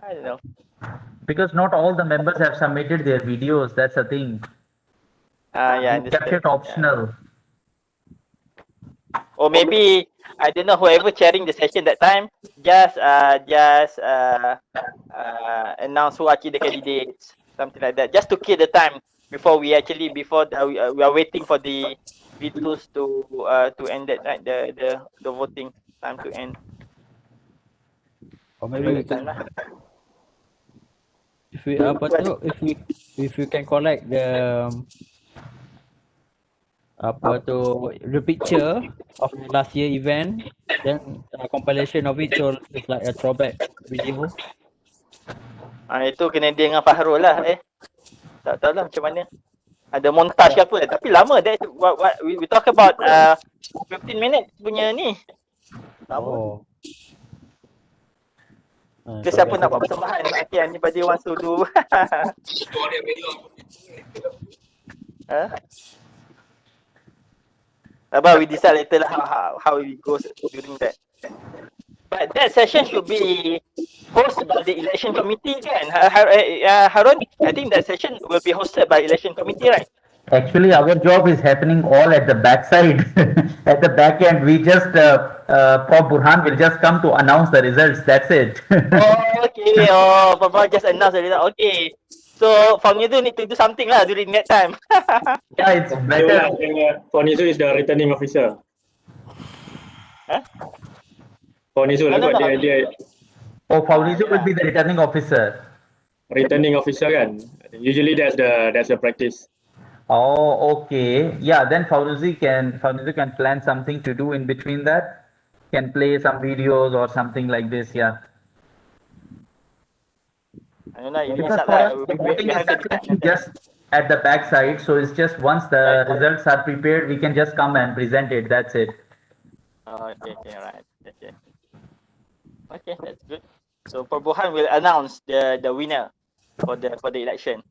I don't know. Because not all the members have submitted their videos. That's the thing. Yeah, we kept it optional. Yeah. Or maybe I don't know, whoever chairing the session that time, just announce who actually the candidates, something like that, just to kill the time before we are waiting for the videos to end that, right? The voting time to end. Or maybe we can, if we can collect the the picture of last year event, then compilation of it, so it's like a throwback video. Itu kena dia dengan Fahrul lah. Tak tahu lah macam mana. Ada montage ke apa, tapi lama. That what we talk about 15 minutes punya ni. Lama. Siapa nak buat persembahan? Okay, anybody wants to do? But we decide later how it goes during that. But that session should be hosted by the election committee, kan? Harun, I think that session will be hosted by election committee, right? Actually, our job is happening all at the backside. At the back end, we just, Prof. Burhan will just come to announce the results. That's it. Okay. Papa just announce the result. Okay. So, Fawnizu need to do something lah during that time. Yeah, it's better. Fawnizu is the returning officer. Huh? Fawnizu Oh, Fawnizu will be the returning officer. Returning officer kan? Usually that's the practice. Oh, okay. Yeah, then Fawnizu can plan something to do in between that. Can play some videos or something like this. Yeah. I don't know. Because for us, the voting is just at the back side, so it's just once the results are prepared, we can just come and present it. That's it. Okay, right. Okay, that's good. So Perbuhan will announce the winner for the election.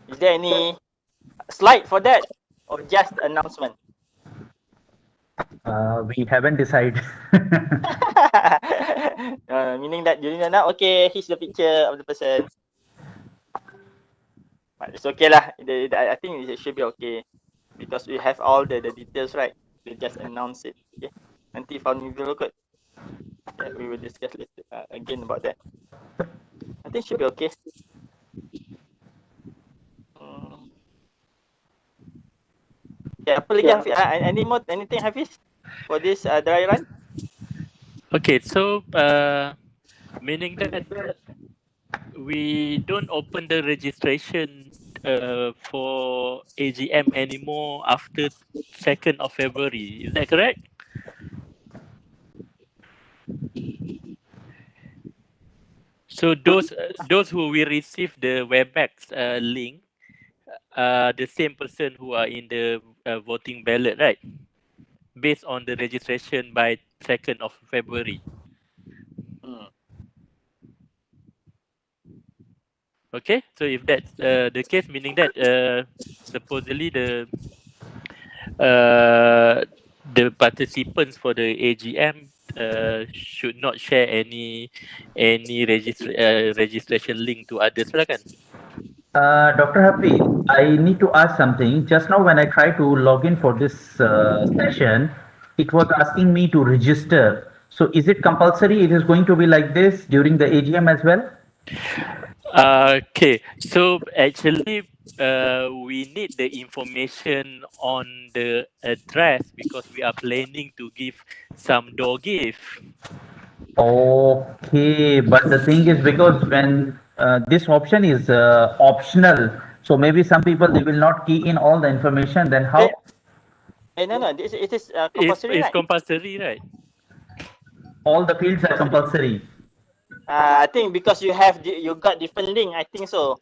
Is there any slide for that or just announcement? We haven't decided. Meaning that during the now, okay, here's the picture of the person. But it's okay lah. I think it should be okay because we have all the details, right? They just announce it. Okay. Nanti found video kot. Yeah, we will discuss later again about that. I think it should be okay. Yeah, apa lagi Hafiz? Anything Hafiz for this dry run? Okay, so meaning that we don't open the registration for AGM anymore after 2nd of February. Is that correct? So those who will receive the WebEx link, the same person who are in the voting ballot, right? Based on the registration by 2nd of February. Okay, so if that's the case, meaning that supposedly the participants for the AGM should not share any registration link to others, lah kan? Dr. Hafiz, I need to ask something. Just now when I tried to log in for this session, it was asking me to register. So is it compulsory? It is going to be like this during the AGM as well? Okay, so actually we need the information on the address because we are planning to give some door gift. Okay, but the thing is because when this option is optional, so maybe some people they will not key in all the information. Then how? No, it is compulsory. It's compulsory, right? All the fields are compulsory. I think because you got different link. I think so.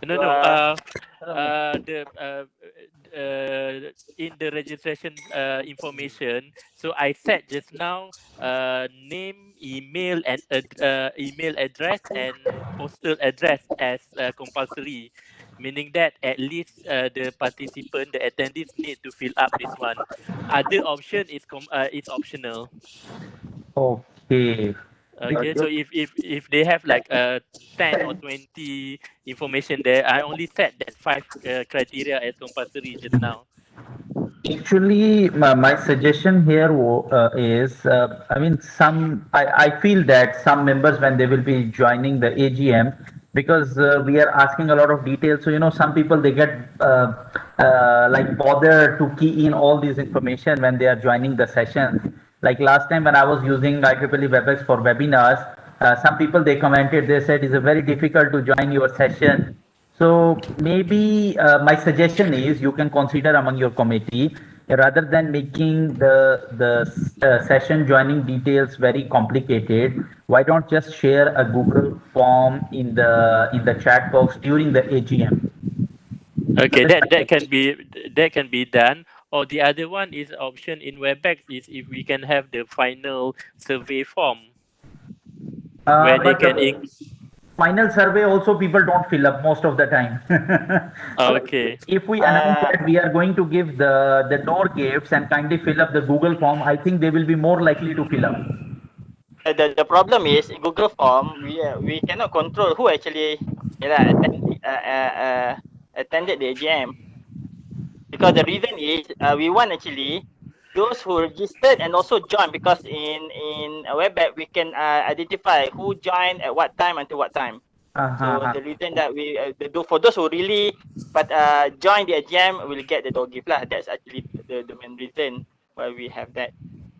No. In the registration information, so I said just now name, email, and email address and postal address as compulsory, meaning that at least the participant, the attendees need to fill up this one. Other option is optional. Okay. Okay, so if they have like 10 or 20 information there, I only set that 5 criteria as compulsory just now. Actually, my suggestion here is, I mean, I feel that some members, when they will be joining the AGM, because we are asking a lot of details, so, some people, they get like bothered to key in all these information when they are joining the session. Like last time when I was using IEEE WebEx for webinars, some people, they commented, they said it's very difficult to join your session. So maybe my suggestion is you can consider among your committee, rather than making the session joining details very complicated, why don't just share a Google form in the chat box during the AGM? Okay, that can be done. Or the other one is option in WebEx is if we can have the final survey form where they can. Final survey also people don't fill up most of the time. So okay. If we announce that we are going to give the door gifts and kindly fill up the Google form, I think they will be more likely to fill up. The problem is in Google form we cannot control who actually attended the AGM, because the reason is we want actually those who registered and also joined, because in a WebEx we can identify who joined at what time until what time. So the reason that we for those who really join the AGM will get the door gift lah. That's actually the main reason why we have that.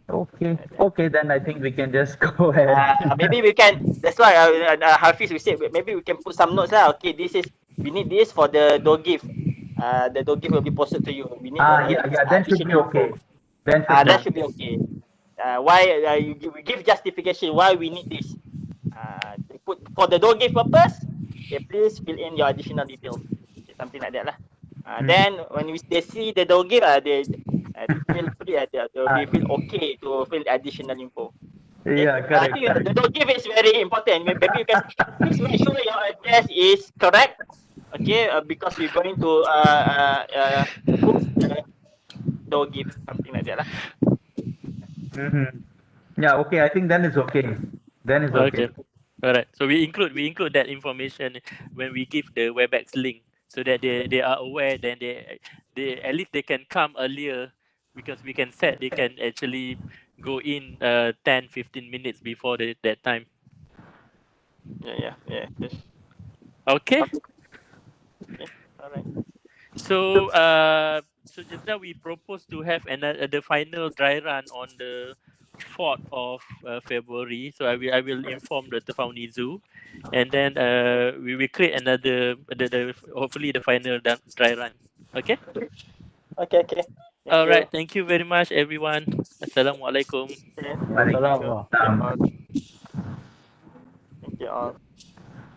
Okay, then I think we can just go ahead. Maybe we can. That's why Hafiz, we said maybe we can put some notes lah. Okay, we need this for the door gift. The door gift will be posted to you. We need. That should be okay. That should be okay. Why we give justification why we need this. They put for the door gift purpose. Okay, please fill in your additional details. Okay, something like that lah. Then when they see the door gift, they feel free. They feel okay to fill additional info. Yeah, I correct, think correct. the don't give is very important. Maybe you can please make sure your address is correct. Okay, because we're going to post the door gift, something like that lah. Yeah, okay. I think then it's okay. Then it's okay. Okay. All right. So we include that information when we give the WebEx link, so that they are aware. Then they at least they can come earlier, because we can set they can actually go in 10-15 minutes before that time. Yeah. Yes. Okay. Okay. All right. So just now we propose to have the final dry run on the 4th of February. So I will inform the Tefauni Zoo, and then we will create another the hopefully the final dry run. Okay. Okay. Thank All you. right. Thank you very much, everyone. Assalamualaikum. Okay. Waalaikumsalam. Thank you all. Waalaikumsalam. Thank you all.